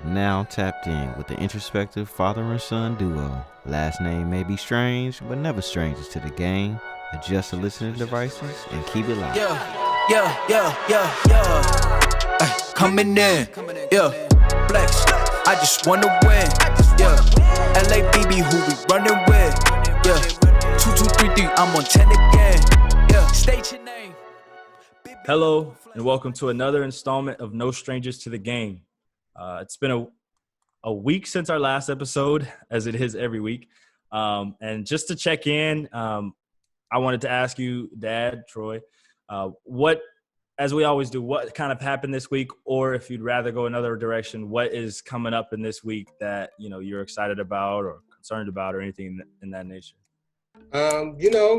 now tapped in with the introspective father and son duo. Last name may be strange, but never strangers to the game. Adjust the listening devices and keep it loud. Coming in, flex. I just wanna win, LABB, who we running with, 2233, I'm on 10 again, state your name. Hello, and welcome to another installment of No Strangers to the Game. It's been a week since our last episode, as it is every week. And just to check in, I wanted to ask you, Dad, Troy, what, as we always do, what kind of happened this week, or if you'd rather go another direction, what is coming up in this week that, you're excited about or concerned about or anything in that nature?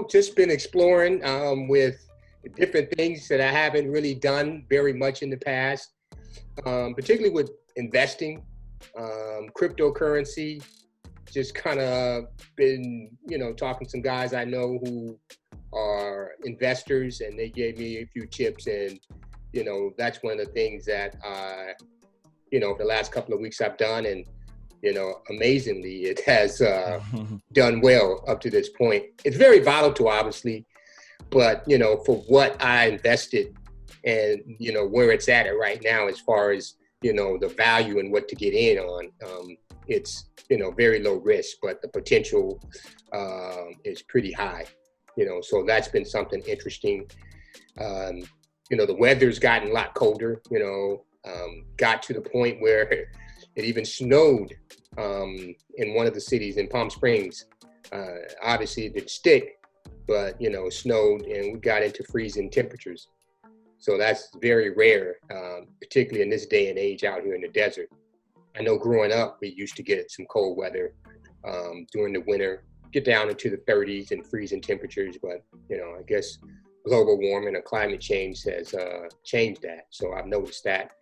Just been exploring with different things that I haven't really done very much in the past, particularly with investing, cryptocurrency. Just kind of been, talking to some guys I know who are investors, and they gave me a few tips, and, that's one of the things that, the last couple of weeks I've done, and, amazingly, it has done well up to this point. It's very volatile, obviously, but, for what I invested and, where it's at right now, as far as, the value and what to get in on, it's, very low risk, but the potential is pretty high, so that's been something interesting. The weather's gotten a lot colder, got to the point where it even snowed in one of the cities in Palm Springs. Obviously it didn't stick, but, it snowed and we got into freezing temperatures. So that's very rare, particularly in this day and age out here in the desert. I know growing up, we used to get some cold weather during the winter, get down into the 30s and freezing temperatures. But, I guess global warming or climate change has changed that. So I've noticed that.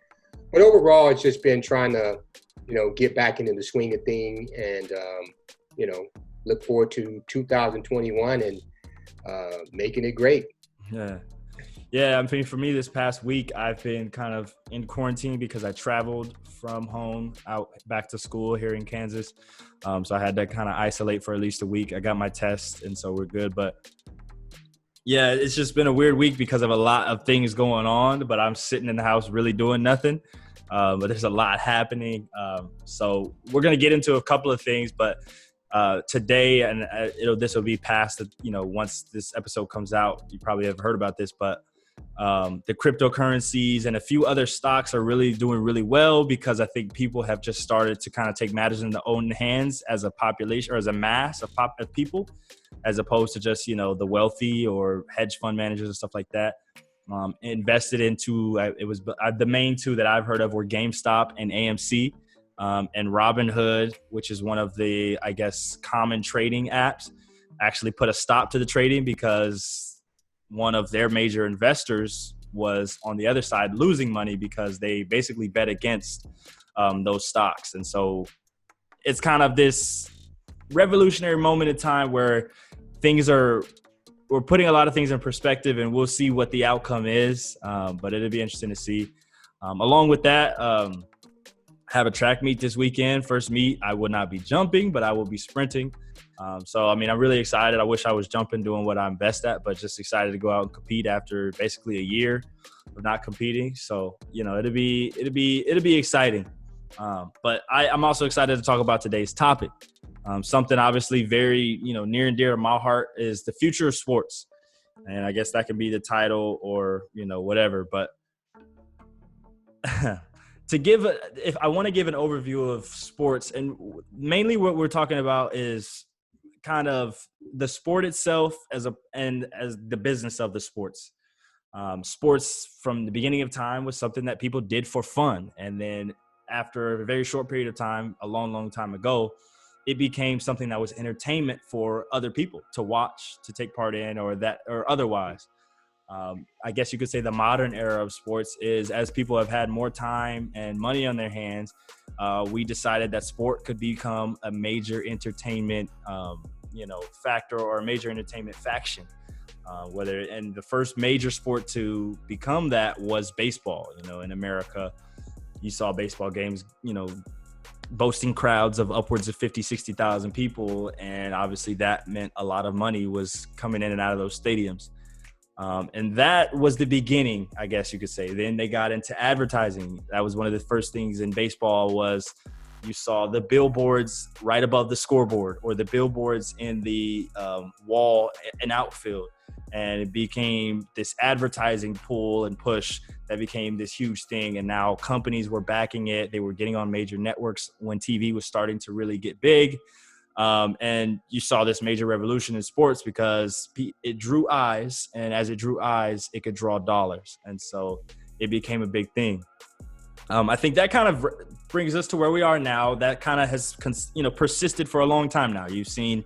But overall, it's just been trying to, get back into the swing of things and, look forward to 2021 and making it great. Yeah, I mean, for me this past week, I've been kind of in quarantine because I traveled from home out back to school here in Kansas. So I had to kind of isolate for at least a week. I got my test, and so we're good. But yeah, it's just been a weird week because of a lot of things going on, but I'm sitting in the house really doing nothing. But there's a lot happening. So we're going to get into a couple of things, but today, and this will be past, once this episode comes out, you probably have heard about this, but the cryptocurrencies and a few other stocks are really doing really well because I think people have just started to kind of take matters in their own hands as a population or as a mass of people, as opposed to just, the wealthy or hedge fund managers and stuff like that. Invested into, it was the main two that I've heard of were GameStop and AMC. And Robinhood, which is one of the, I guess, common trading apps, actually put a stop to the trading because one of their major investors was on the other side losing money because they basically bet against those stocks. And so it's kind of this revolutionary moment in time where we're putting a lot of things in perspective, and we'll see what the outcome is. But it'll be interesting to see. Along with that, have a track meet this weekend. First meet, I will not be jumping, but I will be sprinting. So, I'm really excited. I wish I was jumping, doing what I'm best at, but just excited to go out and compete after basically a year of not competing. So, it'll be exciting. But I'm also excited to talk about today's topic. Something obviously very, near and dear to my heart is the future of sports. And I guess that can be the title or, whatever, but if I want to give an overview of sports, and mainly what we're talking about is kind of the sport itself as the business of the sports. Sports from the beginning of time was something that people did for fun. And then after a very short period of time, a long, long time ago, it became something that was entertainment for other people to watch, to take part in, or otherwise. I guess you could say the modern era of sports is, as people have had more time and money on their hands, we decided that sport could become a major entertainment, factor or a major entertainment faction. And the first major sport to become that was baseball, in America. you saw baseball games, boasting crowds of upwards of 50, 60,000 people. And obviously that meant a lot of money was coming in and out of those stadiums. And that was the beginning, I guess you could say. Then they got into advertising. That was one of the first things in baseball was you saw the billboards right above the scoreboard or the billboards in the wall and outfield. And it became this advertising pull and push that became this huge thing. And now companies were backing it. They were getting on major networks when TV was starting to really get big. And you saw this major revolution in sports because it drew eyes. And as it drew eyes, it could draw dollars. And so it became a big thing. I think that kind of brings us to where we are now. That kind of has, persisted for a long time now. You've seen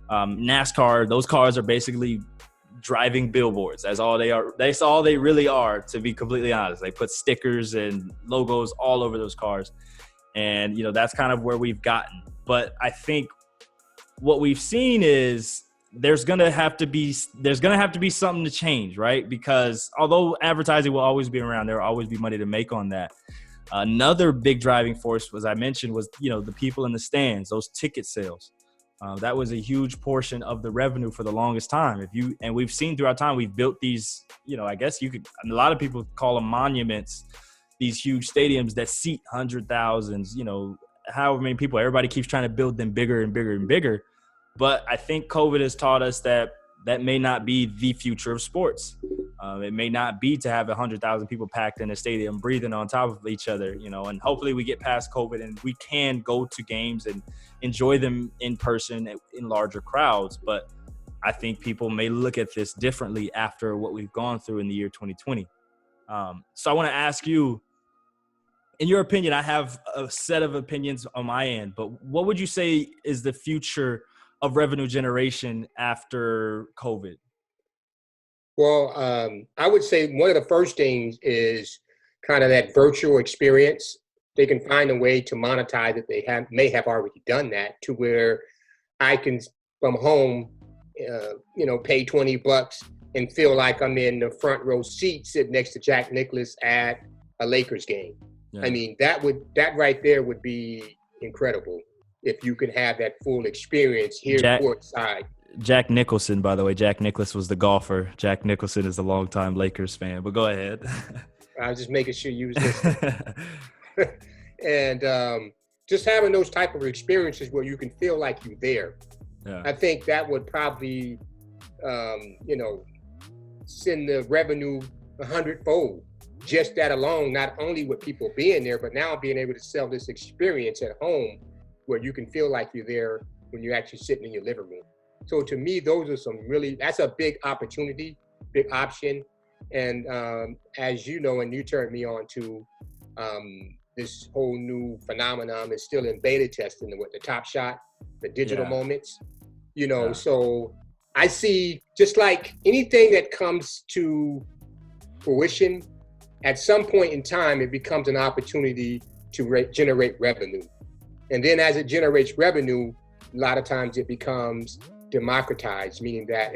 NASCAR. Those cars are basically driving billboards. That's all they are. That's all they really are, to be completely honest. They put stickers and logos all over those cars. And, that's kind of where we've gotten. But I think what we've seen is there's going to have to be something to change, right? Because although advertising will always be around, there will always be money to make on that. Another big driving force, as I mentioned, was, the people in the stands, those ticket sales. That was a huge portion of the revenue for the longest time. And we've seen throughout time, we've built these, I guess a lot of people call them monuments, these huge stadiums that seat 100,000s, however many people. Everybody keeps trying to build them bigger and bigger and bigger. But I think COVID has taught us that may not be the future of sports. It may not be to have 100,000 people packed in a stadium breathing on top of each other, and hopefully we get past COVID and we can go to games and enjoy them in person in larger crowds. But I think people may look at this differently after what we've gone through in the year 2020. So I want to ask you, in your opinion, I have a set of opinions on my end, but what would you say is the future of revenue generation after COVID? Well, I would say one of the first things is kind of that virtual experience. They can find a way to monetize it. They may have already done that, to where I can, from home, pay $20 and feel like I'm in the front row seat sitting next to Jack Nicklaus at a Lakers game. Yeah. I mean, that right there would be incredible if you can have that full experience here courtside. Jack Nicholson, by the way. Jack Nicklaus was the golfer. Jack Nicholson is a longtime Lakers fan. But go ahead. I was just making sure you was listening. And just having those type of experiences where you can feel like you're there. Yeah. I think that would probably, send the revenue 100-fold. Just that alone, not only with people being there, but now being able to sell this experience at home where you can feel like you're there when you're actually sitting in your living room. So to me, those are that's a big opportunity, big option. And as you know, and you turned me on to this whole new phenomenon is still in beta testing with the Top Shot, the digital moments, so I see, just like anything that comes to fruition, at some point in time, it becomes an opportunity to generate revenue. And then as it generates revenue, a lot of times it becomes democratized, meaning that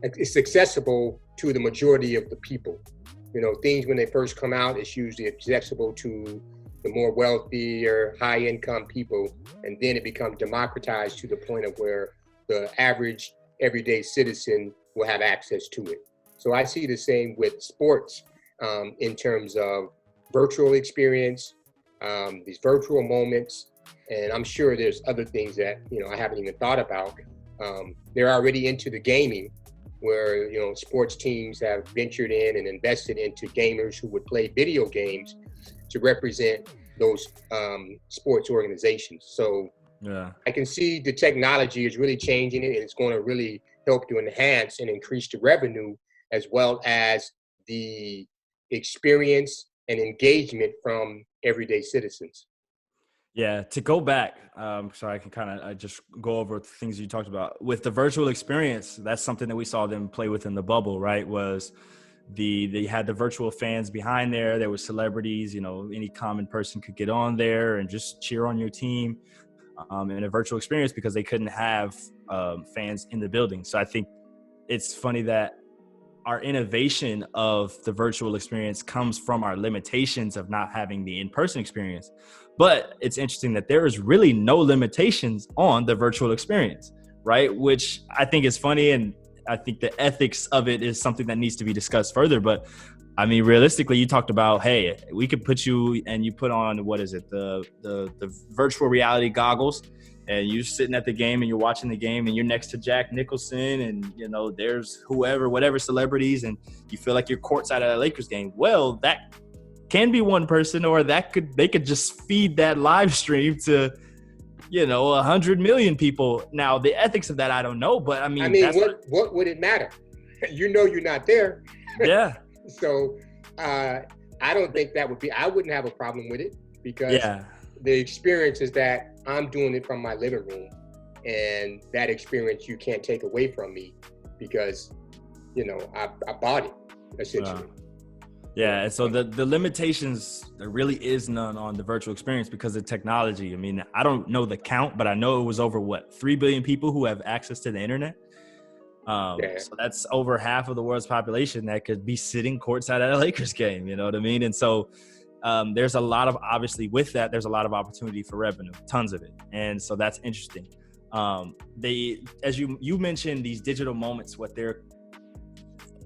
it's accessible to the majority of the people. Things when they first come out, it's usually accessible to the more wealthy or high income people. And then it becomes democratized to the point of where the average everyday citizen will have access to it. So I see the same with sports in terms of virtual experience, these virtual moments. And I'm sure there's other things that, I haven't even thought about. They're already into the gaming where, sports teams have ventured in and invested into gamers who would play video games to represent those sports organizations. So yeah, I can see the technology is really changing it, and it's going to really help to enhance and increase the revenue as well as the experience and engagement from everyday citizens. Yeah, to go back, so I can kind of just go over the things you talked about. With the virtual experience, that's something that we saw them play with in the bubble, right? Was they had the virtual fans behind there. There were celebrities, any common person could get on there and just cheer on your team in a virtual experience because they couldn't have fans in the building. So I think it's funny that our innovation of the virtual experience comes from our limitations of not having the in-person experience. But it's interesting that there is really no limitations on the virtual experience, right? Which I think is funny, and I think the ethics of it is something that needs to be discussed further. But I mean, realistically, you talked about, hey, we could put you and you put on, what is it, the virtual reality goggles, and you're sitting at the game and you're watching the game and you're next to Jack Nicholson and, you know, there's whatever celebrities, and you feel like you're courtside at a Lakers game. Well, that can be one person, or they could just feed that live stream to, you know, 100 million people. Now, the ethics of that, I don't know, but I mean that's what would it matter? You know, you're not there. Yeah. So I don't think that would be, I wouldn't have a problem with it, because the experience is that I'm doing it from my living room, and that experience you can't take away from me, because, you know, I bought it, essentially. Yeah, and so the limitations, there really is none on the virtual experience because of technology. I mean, I don't know the count, but I know it was over 3 billion people who have access to the internet. So that's over half of the world's population that could be sitting courtside at a Lakers game, you know what I mean? And so there's a lot of, obviously with that, there's a lot of opportunity for revenue, tons of it. And so that's interesting. As you mentioned, these digital moments, what their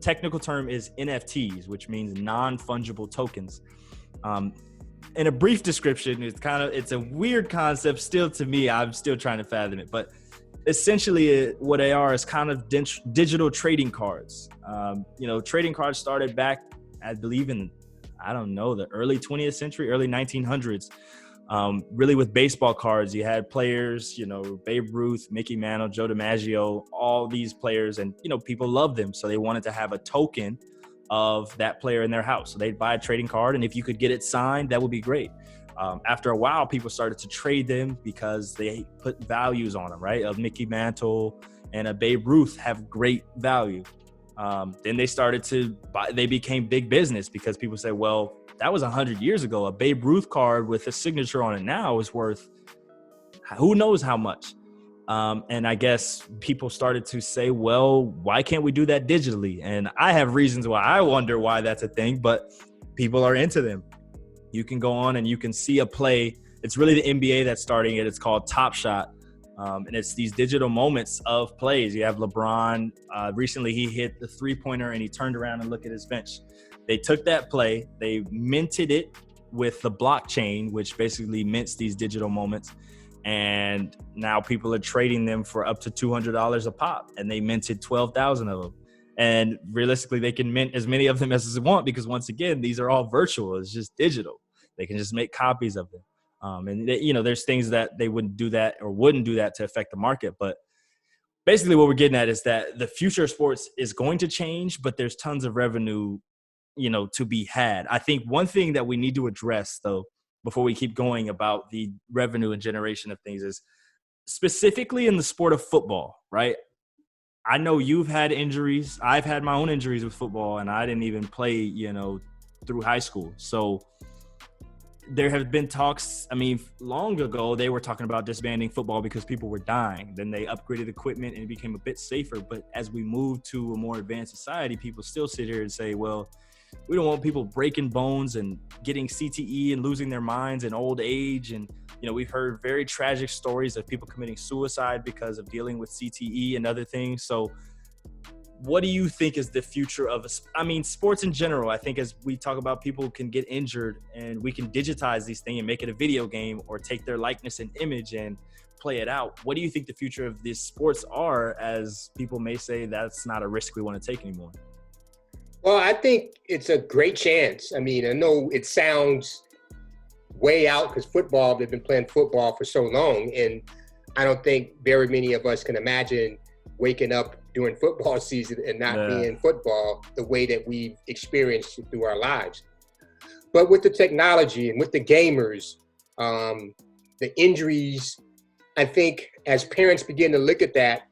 technical term is NFTs, which means non-fungible tokens. In a brief description, it's a weird concept still to me. I'm still trying to fathom it, but essentially what they are is kind of digital trading cards. You know, trading cards started back, I believe in, I don't know, the early 20th century, early 1900s. Really with baseball cards, you had players, you know, Babe Ruth, Mickey Mantle, Joe DiMaggio, all these players, and, you know, people loved them. So they wanted to have a token of that player in their house. So they'd buy a trading card, and if you could get it signed, that would be great. After a while, people started to trade them because they put values on them, right? A Mickey Mantle and a Babe Ruth have great value. Then they started to buy, they became big business because people say, well, that was 100 years ago. A Babe Ruth card with a signature on it now is worth who knows how much. And I guess people started to say, well, why can't we do that digitally? And I have reasons why I wonder why that's a thing, but people are into them. You can go on and you can see a play. It's really the NBA that's starting it. It's called Top Shot. And it's these digital moments of plays. You have LeBron. Recently, he hit the three-pointer and he turned around and looked at his bench. They took that play, they minted it with the blockchain, which basically mints these digital moments. And now people are trading them for up to $200 a pop. And they minted 12,000 of them. And realistically, they can mint as many of them as they want because, once again, these are all virtual. It's just digital. They can just make copies of them. And, you know, there's things that they wouldn't do that to affect the market. But basically what we're getting at is that the future of sports is going to change, but there's tons of revenue, you know, to be had. I think one thing that we need to address, though, before we keep going about the revenue and generation of things is specifically in the sport of football, right? I know you've had injuries. I've had my own injuries with football, and I didn't even play, you know, through high school. So there have been talks, I mean, long ago, they were talking about disbanding football because people were dying. Then they upgraded equipment and it became a bit safer. But as we move to a more advanced society, people still sit here and say, well, we don't want people breaking bones and getting CTE and losing their minds in old age. And, you know, we've heard very tragic stories of people committing suicide because of dealing with CTE and other things. So what do you think is the future of sports in general? I think as we talk about, people can get injured and we can digitize these things and make it a video game or take their likeness and image and play it out. What do you think the future of these sports are, as people may say that's not a risk we want to take anymore? Well, I think it's a great chance. I mean, I know it sounds way out because football, they've been playing football for so long. And I don't think very many of us can imagine waking up during football season and not being football the way that we've experienced through our lives. But with the technology and with the gamers, the injuries, I think as parents begin to look at that,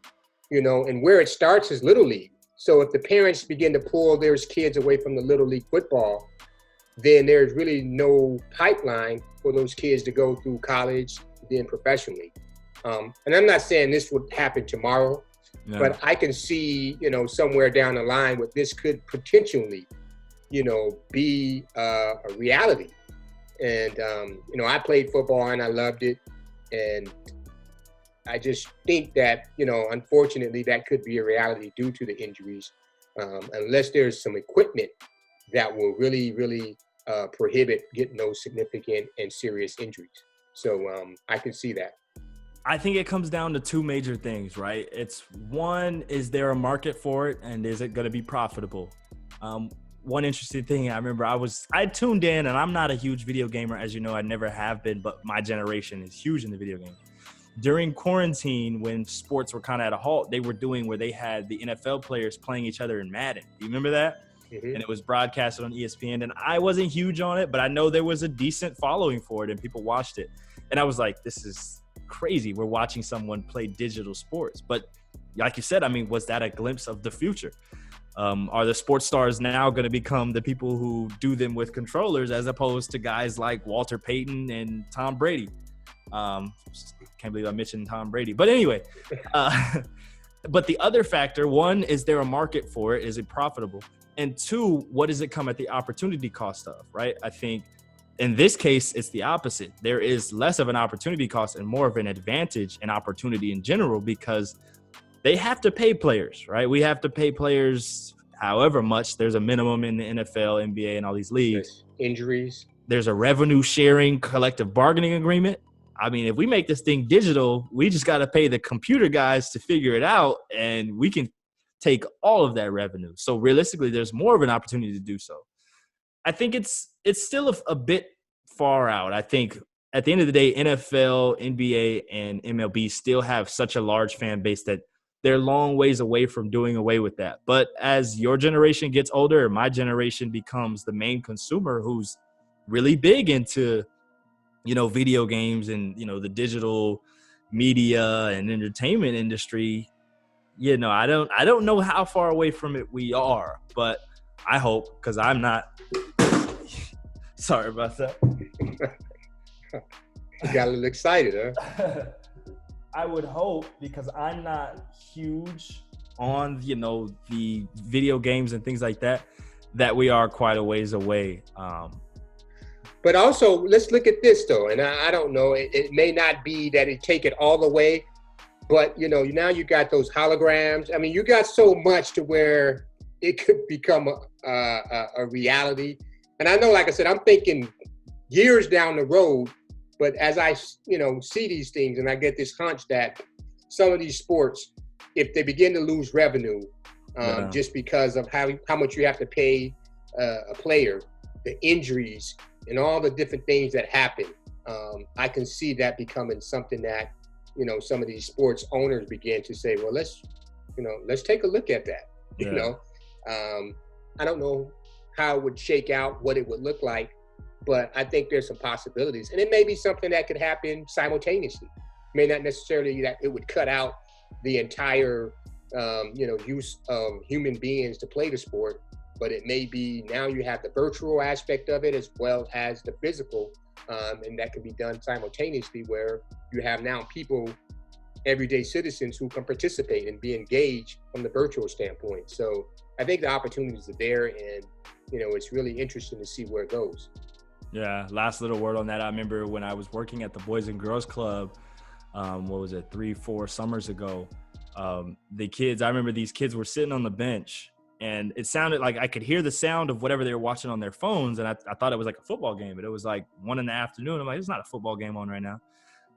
you know, and where it starts is Little League. So if the parents begin to pull their kids away from the Little League football, then there's really no pipeline for those kids to go through college, then professionally. And I'm not saying this would happen tomorrow, Yeah. But I can see, somewhere down the line what this could potentially, be a reality. And, I played football and I loved it. And I just think that, unfortunately, that could be a reality due to the injuries, unless there's some equipment that will really, really prohibit getting those significant and serious injuries. So I can see that. I think it comes down to two major things, right? It's one, is there a market for it, and is it going to be profitable? One interesting thing, I remember I tuned in, and I'm not a huge video gamer, as you know, I never have been, but my generation is huge in the video game. During quarantine, when sports were kind of at a halt, they were doing where they had the NFL players playing each other in Madden. Do you remember that? Mm-hmm. And it was broadcasted on ESPN, and I wasn't huge on it, but I know there was a decent following for it, and people watched it. And I was like, this is crazy. We're watching someone play digital sports. But like you said, I mean, was that a glimpse of the future? Are the sports stars now going to become the people who do them with controllers as opposed to guys like Walter Payton and Tom Brady? Can't believe I mentioned Tom Brady. But anyway, but the other factor, one, is there a market for it? Is it profitable? And two, what does it come at the opportunity cost of, right? I think in this case, it's the opposite. There is less of an opportunity cost and more of an advantage and opportunity in general because they have to pay players, right? We have to pay players however much. There's a minimum in the NFL, NBA, and all these leagues. Injuries. There's a revenue sharing collective bargaining agreement. I mean, if we make this thing digital, we just got to pay the computer guys to figure it out, and we can take all of that revenue. So realistically, there's more of an opportunity to do so. I think it's still a bit far out. I think at the end of the day, NFL, NBA, and MLB still have such a large fan base that they're long ways away from doing away with that. But as your generation gets older, my generation becomes the main consumer who's really big into, video games and, the digital media and entertainment industry. I don't know how far away from it we are, but I hope, because I'm not. Sorry about that. You got a little excited, huh? I would hope, because I'm not huge on, the video games and things like that, that we are quite a ways away. But also, let's look at this, though. And I don't know, it may not be that it take it all the way, but, now you got those holograms. I mean, you got so much to where it could become a reality. And I know, like I said, I'm thinking years down the road, but as I, see these things and I get this hunch that some of these sports, if they begin to lose revenue, just because of how much you have to pay a player, the injuries and all the different things that happen, I can see that becoming something that, some of these sports owners begin to say, well, let's take a look at that. Yeah. I don't know how it would shake out, what it would look like, but I think there's some possibilities. And it may be something that could happen simultaneously. It may not necessarily that it would cut out the entire, use of human beings to play the sport, but it may be now you have the virtual aspect of it as well as the physical, and that can be done simultaneously where you have now people, everyday citizens who can participate and be engaged from the virtual standpoint. So I think the opportunities are there, and, it's really interesting to see where it goes. Yeah, last little word on that. I remember when I was working at the Boys and Girls Club, 3-4 summers ago, I remember these kids were sitting on the bench, and it sounded like I could hear the sound of whatever they were watching on their phones, and I thought it was like a football game, but it was like 1 PM. I'm like, it's not a football game on right now.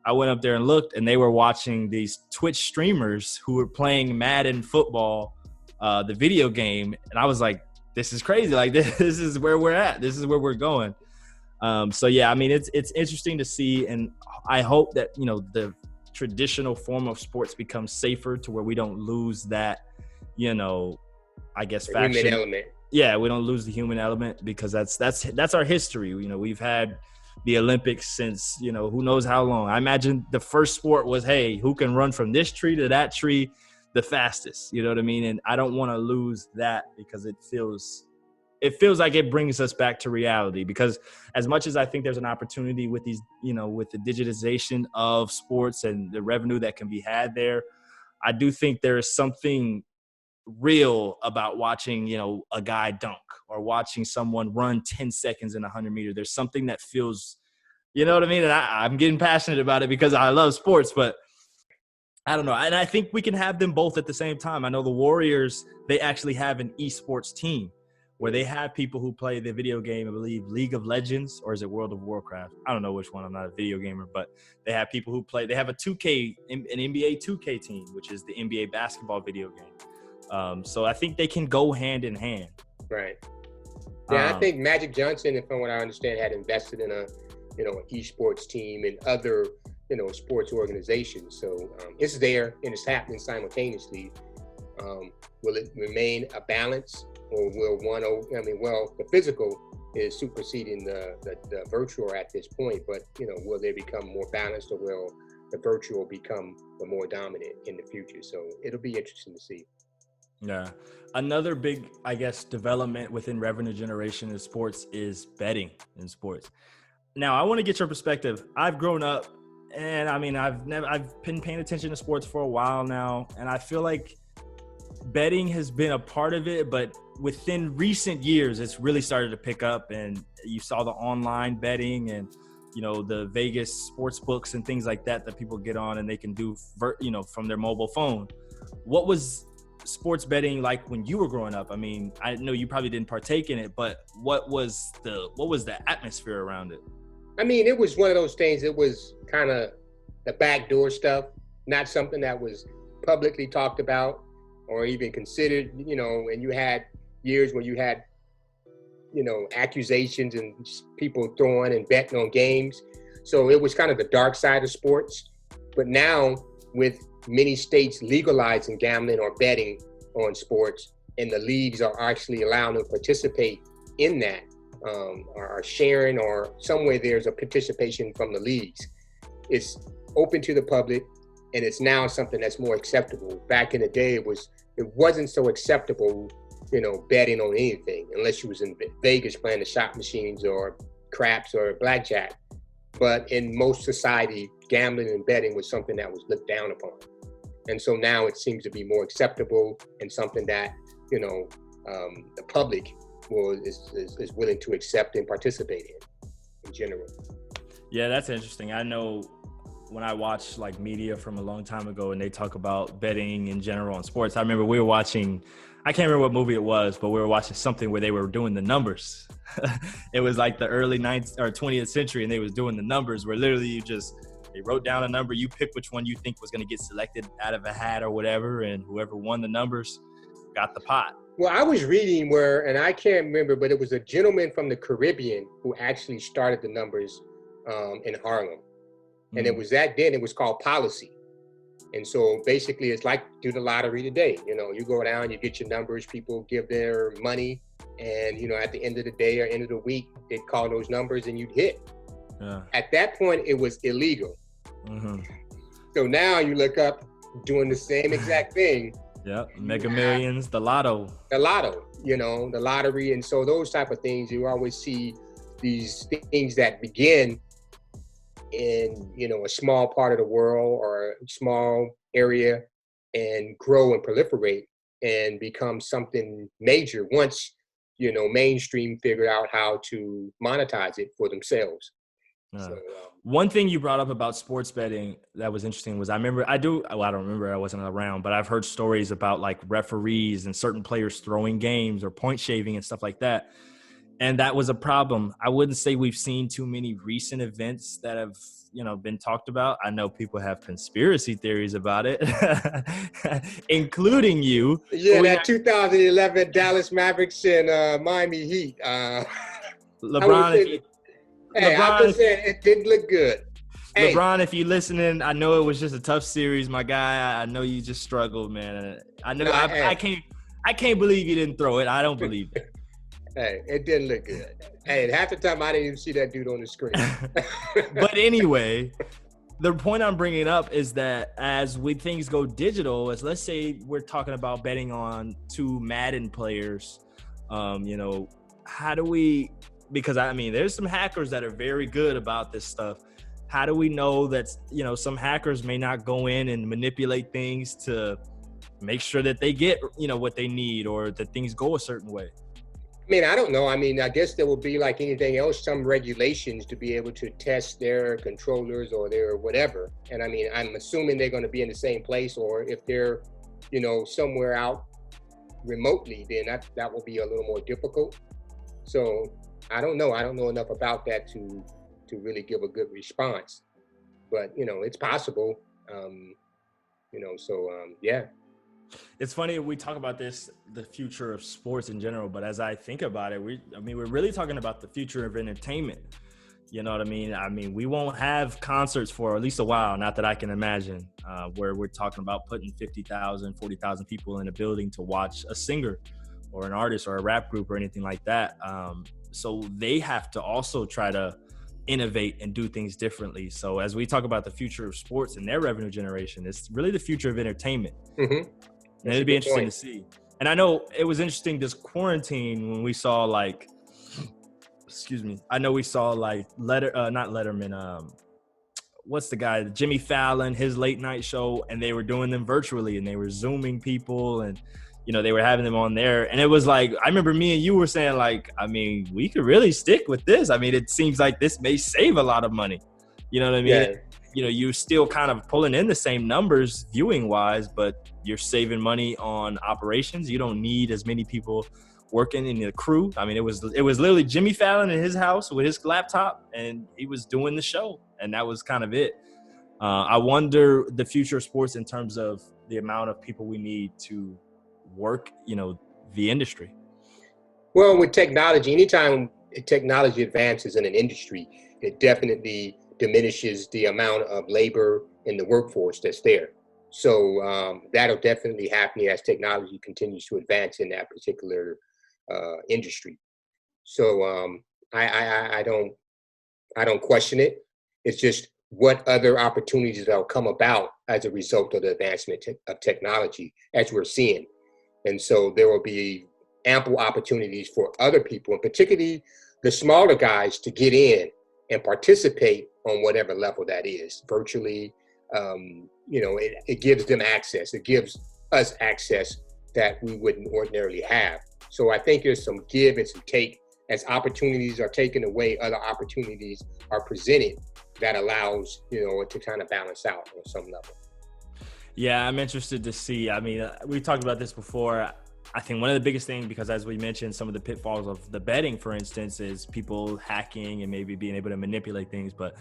I went up there and looked, and they were watching these Twitch streamers who were playing Madden football, the video game, and I was like, this is crazy. Like, this is where we're at. This is where we're going. So yeah, I mean, it's interesting to see, and I hope that, the traditional form of sports becomes safer to where we don't lose that, I guess, faction. Human element. Yeah, we don't lose the human element, because that's our history. We've had the Olympics since, who knows how long. I imagine the first sport was, hey, who can run from this tree to that tree the fastest? You know what I mean? And I don't want to lose that, because it feels like it brings us back to reality. Because as much as I think there's an opportunity with these, with the digitization of sports and the revenue that can be had there, I do think there is something real about watching, you know, a guy dunk or watching someone run 10 seconds in a 100-meter. There's something that feels, you know what I mean? And I'm getting passionate about it because I love sports, but I don't know. And I think we can have them both at the same time. I know the Warriors, they actually have an esports team where they have people who play the video game, I believe League of Legends, or is it World of Warcraft? I don't know which one. I'm not a video gamer, but they have people who play. They have a 2K, an NBA 2K team, which is the NBA basketball video game. So I think they can go hand in hand. Right. Yeah, I think Magic Johnson, from what I understand, had invested in an esports team and other, sports organizations. So it's there and it's happening simultaneously. Will it remain a balance, or will the physical is superseding the virtual at this point, but will they become more balanced, or will the virtual become the more dominant in the future? So it'll be interesting to see. Yeah. Another big, I guess, development within revenue generation in sports is betting in sports. Now, I want to get your perspective. I've grown up, and I mean, I've been paying attention to sports for a while now, and I feel like betting has been a part of it, but within recent years, it's really started to pick up, and you saw the online betting and, the Vegas sports books and things like that people get on and they can do, from their mobile phone. What was sports betting like when you were growing up? I mean, I know you probably didn't partake in it, but what was the atmosphere around it? I mean, it was one of those things. It was kind of the backdoor stuff, not something that was publicly talked about or even considered, and you had years when you had, accusations and people throwing and betting on games. So it was kind of the dark side of sports. But now, with many states legalizing gambling or betting on sports, and the leagues are actually allowing them to participate in that, or sharing, or some way there's a participation from the leagues. It's open to the public, and it's now something that's more acceptable. Back in the day, it wasn't so acceptable, betting on anything, unless you was in Vegas playing the shot machines or craps or blackjack. But in most society, gambling and betting was something that was looked down upon. And so now it seems to be more acceptable and something that, the public is willing to accept and participate in general. Yeah, that's interesting. I know when I watch like media from a long time ago and they talk about betting in general on sports, I remember we were watching, I can't remember what movie it was, but we were watching something where they were doing the numbers. It was like the early 20th century, and they was doing the numbers where literally they wrote down a number, you pick which one you think was going to get selected out of a hat or whatever, and whoever won the numbers got the pot. Well, I was reading and I can't remember, but it was a gentleman from the Caribbean who actually started the numbers in Harlem. And it was it was called policy. And so basically it's like do the lottery today. You go down, you get your numbers, people give their money, and, at the end of the day or end of the week, they'd call those numbers and you'd hit. Yeah. At that point, it was illegal. Mm-hmm. So now you look up doing the same exact thing. Yeah, Mega Millions, the lotto. The lottery. And so those type of things, you always see these things that begin in, a small part of the world or a small area and grow and proliferate and become something major once, mainstream figure out how to monetize it for themselves. One thing you brought up about sports betting that was interesting was I don't remember, I wasn't around, but I've heard stories about like referees and certain players throwing games or point shaving and stuff like that. And that was a problem. I wouldn't say we've seen too many recent events that have, been talked about. I know people have conspiracy theories about it, including you. Yeah, that 2011 Dallas Mavericks and Miami Heat. LeBron, I'm just saying it didn't look good. LeBron, if you're listening, I know it was just a tough series, my guy. I know you just struggled, man. I know I can't believe you didn't throw it. I don't believe it. Hey, it didn't look good. Hey, half the time I didn't even see that dude on the screen. But anyway, the point I'm bringing up is that as things go digital, as let's say we're talking about betting on two Madden players, how do we? Because I mean, there's some hackers that are very good about this stuff. How do we know that, you know, some hackers may not go in and manipulate things to make sure that they get, you know, what they need, or that things go a certain way? I mean, I don't know. I mean, I guess there will be, like anything else, some regulations to be able to test their controllers or their whatever. And I mean, I'm assuming they're going to be in the same place, or if they're, you know, somewhere out remotely, then that will be a little more difficult. So I don't know. I don't know enough about that to really give a good response. But you know, it's possible. You know, so yeah. It's funny we talk about this, the future of sports in general, but as I think about it, we're really talking about the future of entertainment. You know what I mean? I mean, we won't have concerts for at least a while, not that I can imagine, where we're talking about putting 50,000, 40,000 people in a building to watch a singer or an artist or a rap group or anything like that. So they have to also try to innovate and do things differently. So as we talk about the future of sports and their revenue generation, it's really the future of entertainment. Mm-hmm. And it'd be interesting to see. And I know it was interesting this quarantine when we saw like, excuse me, I know we saw like not Letterman, what's the guy, Jimmy Fallon, his late night show, and they were doing them virtually and they were Zooming people and, you know, they were having them on there. And it was like, I remember me and you were saying like, I mean, we could really stick with this. I mean, it seems like this may save a lot of money. You know what I mean? Yeah. You know, you're still kind of pulling in the same numbers viewing wise, but you're saving money on operations. You don't need as many people working in the crew. I mean, it was literally Jimmy Fallon in his house with his laptop, and he was doing the show, and that was kind of it. I wonder the future of sports in terms of the amount of people we need to work, you know, the industry. Well, with technology, anytime technology advances in an industry, it definitely diminishes the amount of labor in the workforce that's there. So that'll definitely happen as technology continues to advance in that particular industry. So I don't question it. It's just what other opportunities will come about as a result of the advancement of technology, as we're seeing. And so there will be ample opportunities for other people, and particularly the smaller guys, to get in and participate on whatever level that is, virtually. You know, it gives them access. It gives us access that we wouldn't ordinarily have. So I think there's some give and some take. As opportunities are taken away, other opportunities are presented that allows, you know, it to kind of balance out on some level. Yeah, I'm interested to see. I mean, we talked about this before. I think one of the biggest things, because as we mentioned, some of the pitfalls of the betting, for instance, is people hacking and maybe being able to manipulate things. But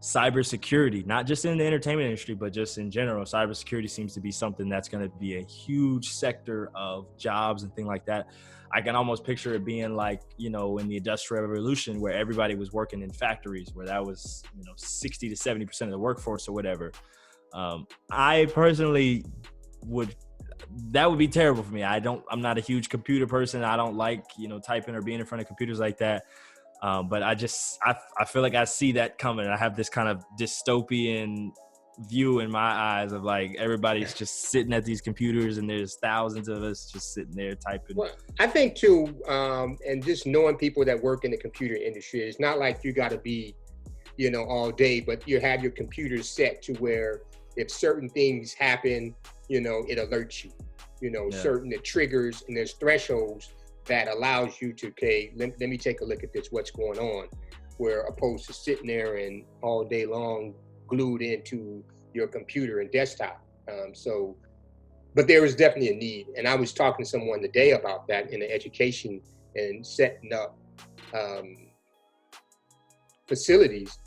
cybersecurity, not just in the entertainment industry, but just in general, cybersecurity seems to be something that's going to be a huge sector of jobs and things like that. I can almost picture it being like, you know, in the Industrial Revolution, where everybody was working in factories, where that was, you know, 60 to 70% of the workforce or whatever. I personally that would be terrible for me. I'm not a huge computer person. I don't like, you know, typing or being in front of computers like that. But I feel like I see that coming. I have this kind of dystopian view in my eyes of like everybody's just sitting at these computers and there's thousands of us just sitting there typing. Well, I think too, and just knowing people that work in the computer industry, it's not like you got to be, you know, all day, but you have your computer set to where if certain things happen, you know, it alerts you, you know, certain it triggers, and there's thresholds that allows you to, okay, let me take a look at this, what's going on, where opposed to sitting there and all day long glued into your computer and desktop. But there is definitely a need. And I was talking to someone today about that in the education and setting up facilities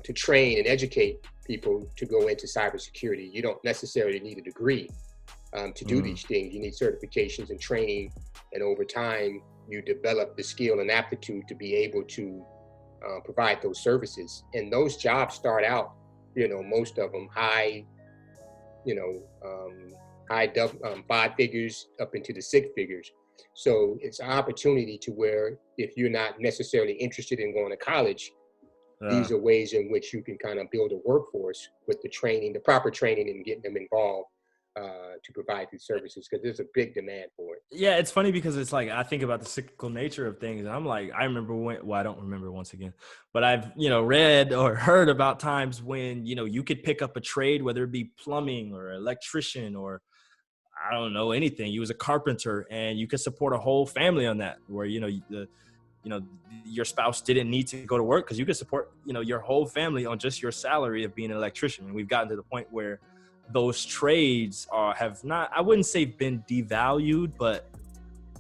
to train and educate people to go into cybersecurity. You don't necessarily need a degree to do these things. You need certifications and training, and over time you develop the skill and aptitude to be able to provide those services. And those jobs start out, you know, most of them high, you know, 5 figures up into the 6 figures. So it's an opportunity to where if you're not necessarily interested in going to college, these are ways in which you can kind of build a workforce with the training, the proper training, and getting them involved to provide these services because there's a big demand for it. Yeah, it's funny because it's like I think about the cyclical nature of things, and I'm like, I remember when. Well, I don't remember once again, but I've read or heard about times when you could pick up a trade, whether it be plumbing or electrician or I don't know anything. You was a carpenter, and you could support a whole family on that. Where your spouse didn't need to go to work because you could support your whole family on just your salary of being an electrician. And we've gotten to the point where those trades have not, I wouldn't say been devalued, but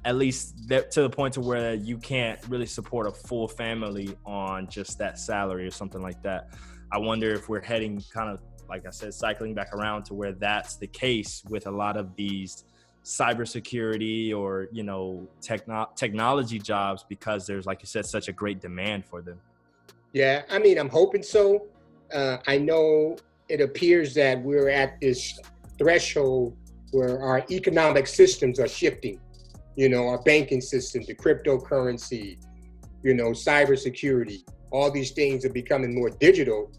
at least to the point to where you can't really support a full family on just that salary or something like that. I wonder if we're heading kind of, like I said, cycling back around to where that's the case with a lot of these cybersecurity or technology jobs, because there's, like you said, such a great demand for them. Yeah, I mean, I'm hoping so. I know it appears that we're at this threshold where our economic systems are shifting. Our banking system, the cryptocurrency, cybersecurity, all these things are becoming more digital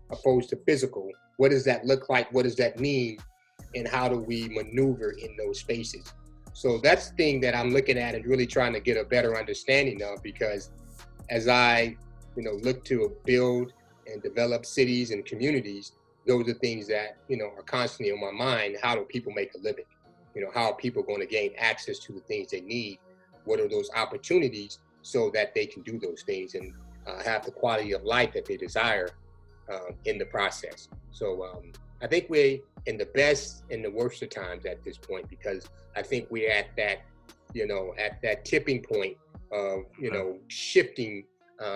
opposed to physical. What does that look like? What does that mean? And how do we maneuver in those spaces? So that's the thing that I'm looking at and really trying to get a better understanding of, because as I, look to build and develop cities and communities, those are things that, are constantly on my mind. How do people make a living? How are people going to gain access to the things they need? What are those opportunities so that they can do those things and have the quality of life that they desire in the process? So I think we're in the best and the worst of times at this point, because I think we're at that, at that tipping point of, shifting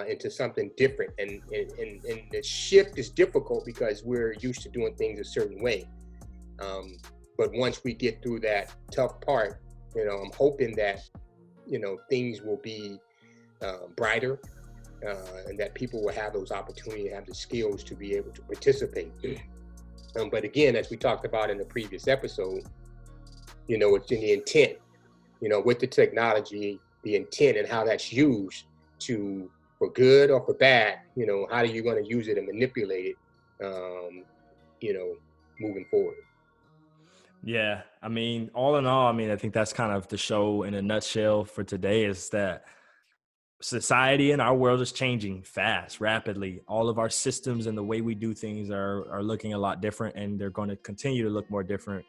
into something different. And the shift is difficult because we're used to doing things a certain way. But once we get through that tough part, I'm hoping that, things will be brighter and that people will have those opportunities, have the skills to be able to participate. But again, as we talked about in the previous episode, it's in the intent, with the technology, the intent and how that's used for good or for bad, how are you going to use it and manipulate it, moving forward. Yeah. I mean, all in all, I think that's kind of the show in a nutshell for today, is that society and our world is changing fast, rapidly. All of our systems and the way we do things are looking a lot different, and they're going to continue to look more different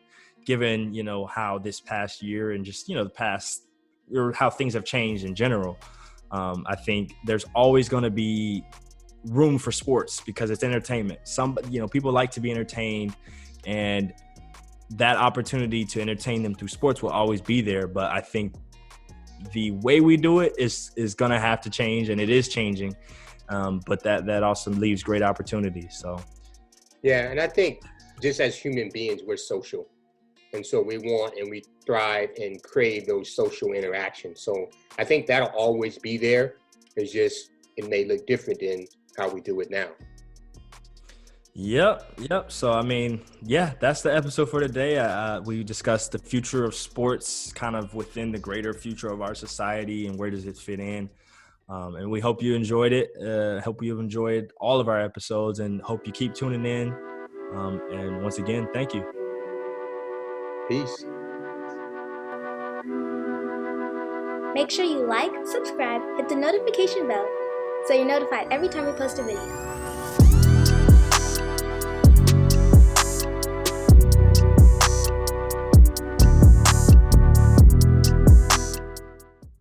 given, how this past year and just, the past, or how things have changed in general. I think there's always going to be room for sports because it's entertainment. People like to be entertained, and that opportunity to entertain them through sports will always be there. But I think the way we do it is going to have to change, and it is changing. But that also leaves great opportunities. So, yeah. And I think just as human beings, we're social. And so we want and we thrive and crave those social interactions. So I think that'll always be there. It's just, it may look different than how we do it now. Yep. So, that's the episode for today. We discussed the future of sports kind of within the greater future of our society and where does it fit in. And we hope you enjoyed it. Hope you've enjoyed all of our episodes, and hope you keep tuning in. And once again, thank you. Peace. Make sure you like, subscribe, hit the notification bell so you're notified every time we post a video.